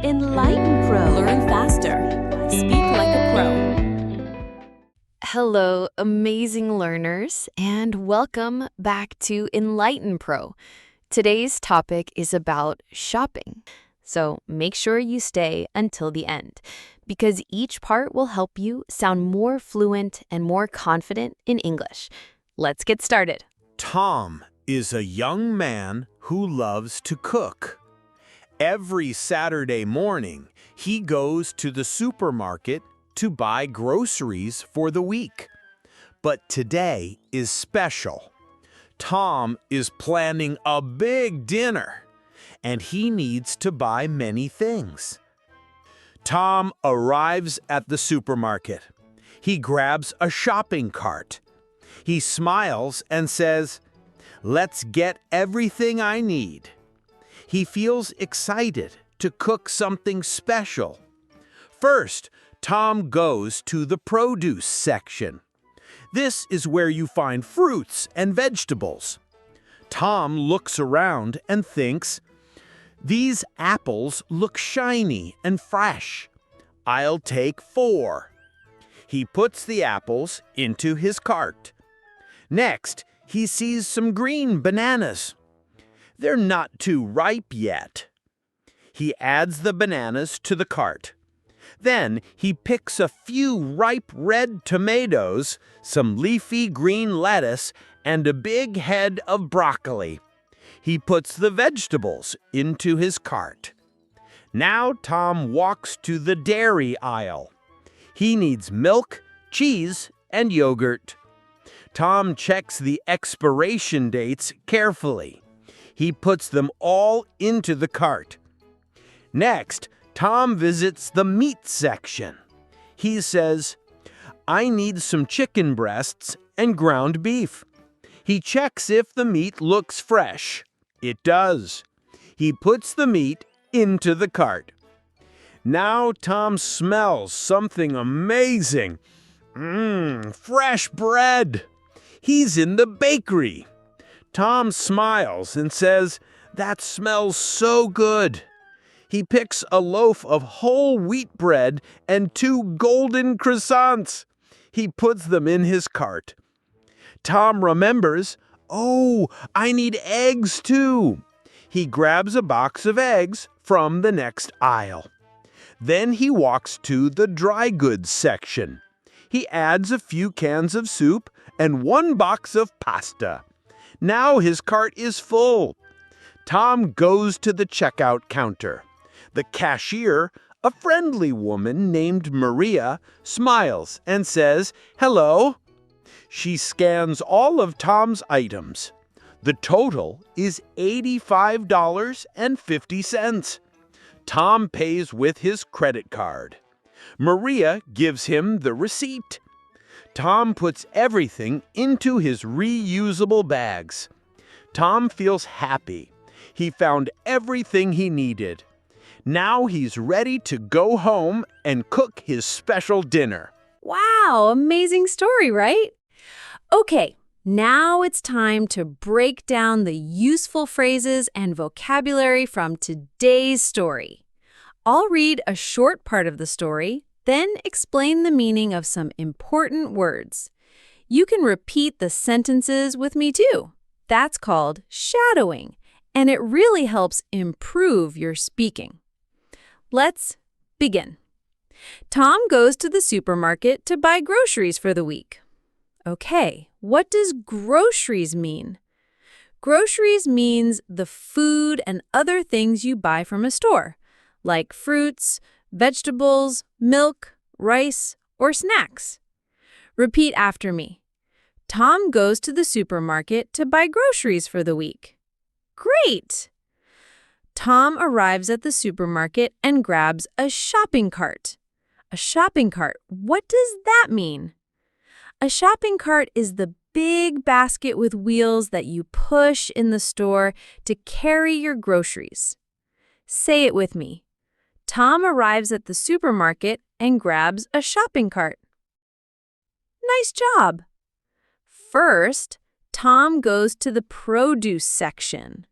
Enlighten Pro. Learn faster. Speak like a pro. Hello, amazing learners, and welcome back to Enlighten Pro. Today's topic is about shopping. So make sure you stay until the end, because each part will help you sound more fluent and more confident in English. Let's get started. Tom is a young man who loves to cook. Every Saturday morning, he goes to the supermarket to buy groceries for the week. But today is special. Tom is planning a big dinner, and he needs to buy many things. Tom arrives at the supermarket. He grabs a shopping cart. He smiles and says, "Let's get everything I need." He feels excited to cook something special. First, Tom goes to the produce section. This is where you find fruits and vegetables. Tom looks around and thinks, "These apples look shiny and fresh. I'll take 4. He puts the apples into his cart. Next, he sees some green bananas. They're not too ripe yet. He adds the bananas to the cart. Then he picks a few ripe red tomatoes, some leafy green lettuce, and a big head of broccoli. He puts the vegetables into his cart. Now Tom walks to the dairy aisle. He needs milk, cheese, and yogurt. Tom checks the expiration dates carefully. He puts them all into the cart. Next, Tom visits the meat section. He says, "I need some chicken breasts and ground beef." He checks if the meat looks fresh. It does. He puts the meat into the cart. Now Tom smells something amazing. Fresh bread. He's in the bakery. Tom smiles and says, "That smells so good." He picks a loaf of whole wheat bread and 2 golden croissants. He puts them in his cart. Tom remembers, "Oh, I need eggs too." He grabs a box of eggs from the next aisle. Then he walks to the dry goods section. He adds a few cans of soup and 1 box of pasta. Now his cart is full. Tom goes to the checkout counter. The cashier, a friendly woman named Maria, smiles and says, "Hello." She scans all of Tom's items. The total is $85.50. Tom pays with his credit card. Maria gives him the receipt. Tom puts everything into his reusable bags. Tom feels happy. He found everything he needed. Now he's ready to go home and cook his special dinner. Wow, amazing story, right? Okay, now it's time to break down the useful phrases and vocabulary from today's story. I'll read a short part of the story, then explain the meaning of some important words. You can repeat the sentences with me too. That's called shadowing, and it really helps improve your speaking. Let's begin. Tom goes to the supermarket to buy groceries for the week. Okay, what does groceries mean? Groceries means the food and other things you buy from a store, like fruits, vegetables, milk, rice, or snacks. Repeat after me. Tom goes to the supermarket to buy groceries for the week. Great! Tom arrives at the supermarket and grabs a shopping cart. A shopping cart, what does that mean? A shopping cart is the big basket with wheels that you push in the store to carry your groceries. Say it with me. Tom arrives at the supermarket and grabs a shopping cart. Nice job! First, Tom goes to the produce section.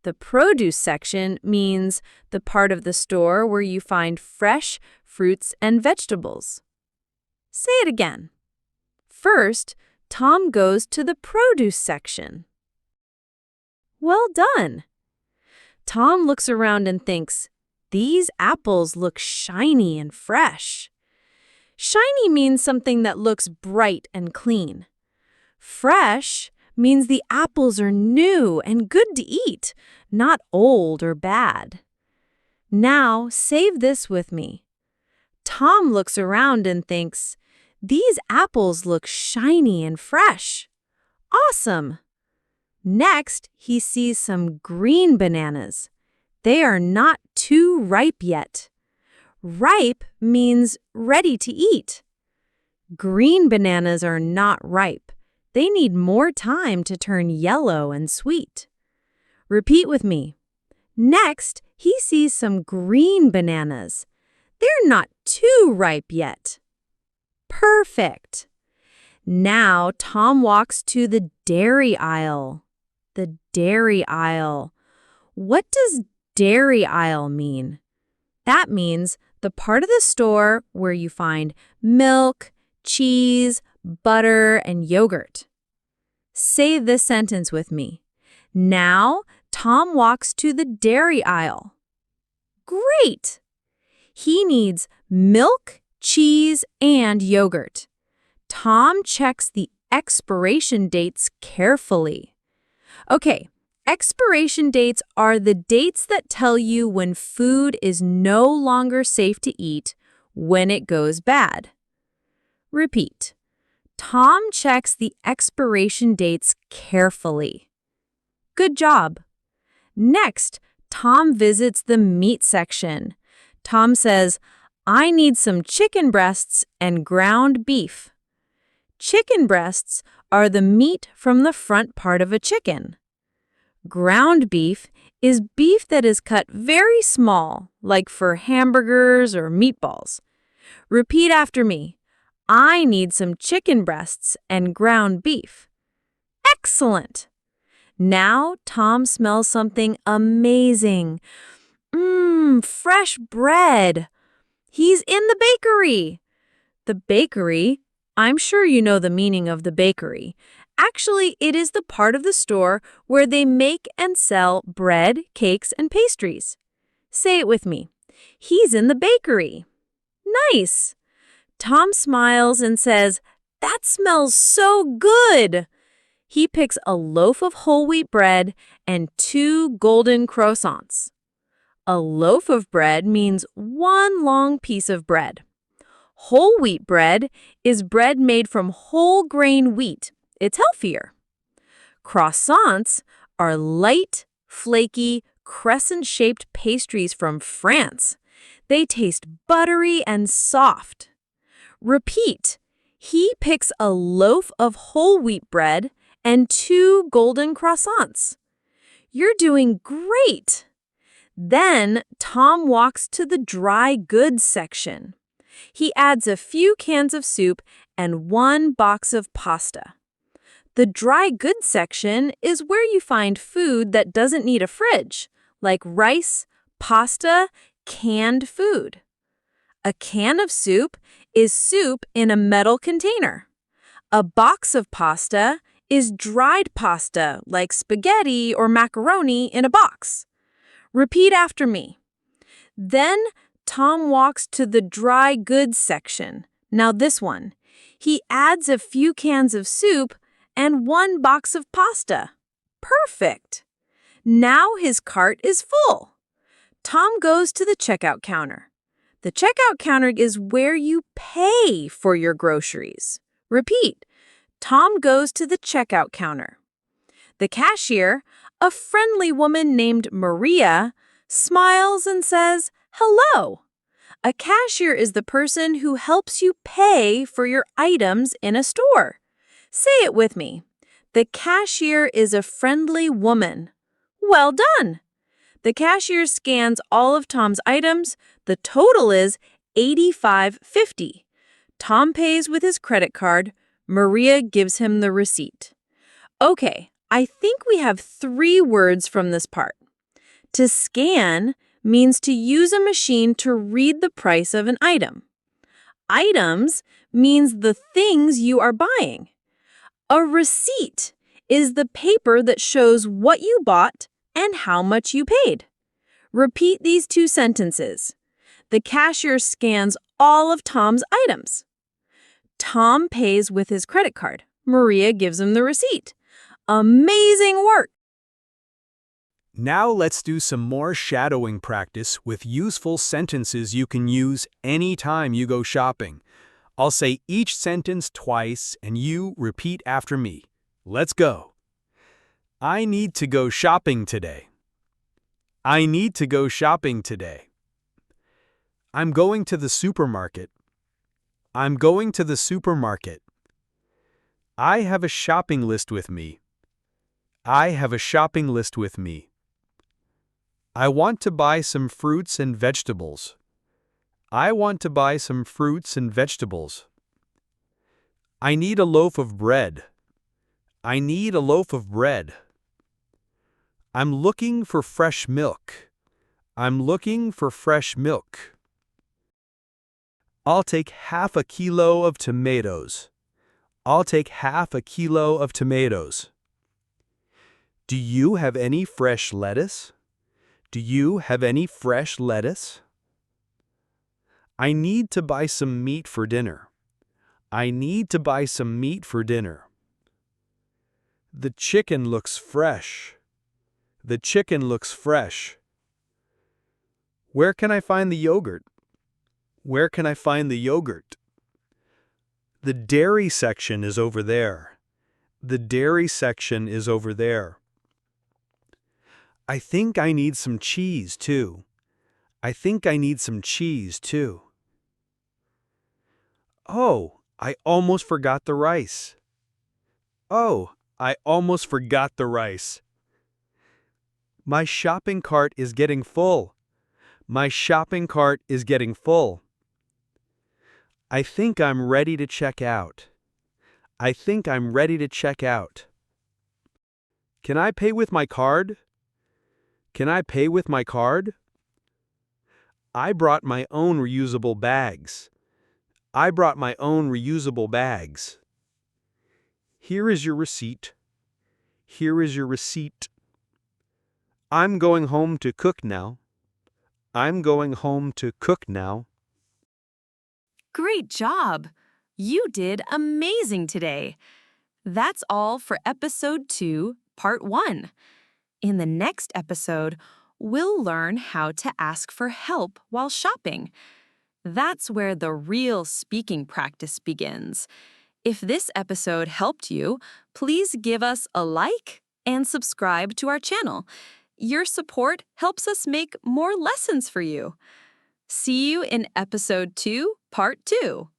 The produce section means the part of the store where you find fresh fruits and vegetables. Say it again. First, Tom goes to the produce section. Well done. Tom looks around and thinks, these apples look shiny and fresh. Shiny means something that looks bright and clean. Fresh means the apples are new and good to eat, not old or bad. Now, save this with me. Tom looks around and thinks, these apples look shiny and fresh. Awesome! Next, he sees some green bananas. They are not too ripe yet. Ripe means ready to eat. Green bananas are not ripe. They need more time to turn yellow and sweet. Repeat with me. Next, he sees some green bananas. They're not too ripe yet. Perfect. Now, Tom walks to the dairy aisle. The dairy aisle. What does dairy aisle mean? That means the part of the store where you find milk, cheese, butter, and yogurt. Say this sentence with me. Now, Tom walks to the dairy aisle. Great! He needs milk, cheese, and yogurt. Tom checks the expiration dates carefully. Okay, expiration dates are the dates that tell you when food is no longer safe to eat, when it goes bad. Repeat. Tom checks the expiration dates carefully. Good job. Next, Tom visits the meat section. Tom says, I need some chicken breasts and ground beef. Chicken breasts are the meat from the front part of a chicken. Ground beef is beef that is cut very small, like for hamburgers or meatballs. Repeat after me. I need some chicken breasts and ground beef. Excellent! Now Tom smells something amazing. Fresh bread. He's in the bakery. The bakery, I'm sure you know the meaning of the bakery. Actually, it is the part of the store where they make and sell bread, cakes, and pastries. Say it with me. He's in the bakery. Nice! Tom smiles and says, that smells so good! He picks a loaf of whole wheat bread and 2 golden croissants. A loaf of bread means one long piece of bread. Whole wheat bread is bread made from whole grain wheat. It's healthier. Croissants are light, flaky, crescent-shaped pastries from France. They taste buttery and soft. Repeat. He picks a loaf of whole wheat bread and 2 golden croissants. You're doing great! Then Tom walks to the dry goods section. He adds a few cans of soup and 1 box of pasta. The dry goods section is where you find food that doesn't need a fridge, like rice, pasta, canned food. A can of soup is soup in a metal container. A box of pasta is dried pasta, like spaghetti or macaroni in a box. Repeat after me. Then Tom walks to the dry goods section. Now this one. He adds a few cans of soup and 1 box of pasta. Perfect! Now his cart is full. Tom goes to the checkout counter. The checkout counter is where you pay for your groceries. Repeat. Tom goes to the checkout counter. The cashier, a friendly woman named Maria, smiles and says, hello. A cashier is the person who helps you pay for your items in a store. Say it with me. The cashier is a friendly woman. Well done. The cashier scans all of Tom's items. The total is $85.50. Tom pays with his credit card. Maria gives him the receipt. Okay, I think we have 3 words from this part. To scan means to use a machine to read the price of an item. Items means the things you are buying. A receipt is the paper that shows what you bought and how much you paid. Repeat these two sentences. The cashier scans all of Tom's items. Tom pays with his credit card. Maria gives him the receipt. Amazing work! Now let's do some more shadowing practice with useful sentences you can use anytime you go shopping. I'll say each sentence twice and you repeat after me. Let's go. I need to go shopping today. I need to go shopping today. I'm going to the supermarket. I'm going to the supermarket. I have a shopping list with me. I have a shopping list with me. I want to buy some fruits and vegetables. I want to buy some fruits and vegetables. I need a loaf of bread. I need a loaf of bread. I'm looking for fresh milk. I'm looking for fresh milk. I'll take half a kilo of tomatoes. I'll take half a kilo of tomatoes. Do you have any fresh lettuce? Do you have any fresh lettuce? I need to buy some meat for dinner. I need to buy some meat for dinner. The chicken looks fresh. The chicken looks fresh. Where can I find the yogurt? Where can I find the yogurt? The dairy section is over there. The dairy section is over there. I think I need some cheese, too. I think I need some cheese, too. Oh, I almost forgot the rice. Oh, I almost forgot the rice. My shopping cart is getting full. My shopping cart is getting full. I think I'm ready to check out. I think I'm ready to check out. Can I pay with my card? Can I pay with my card? I brought my own reusable bags. I brought my own reusable bags. Here is your receipt. Here is your receipt. I'm going home to cook now. I'm going home to cook now. Great job! You did amazing today. That's all for episode 2, part 1. In the next episode, we'll learn how to ask for help while shopping. That's where the real speaking practice begins. If this episode helped you, please give us a like and subscribe to our channel. Your support helps us make more lessons for you. See you in episode 2, part 2.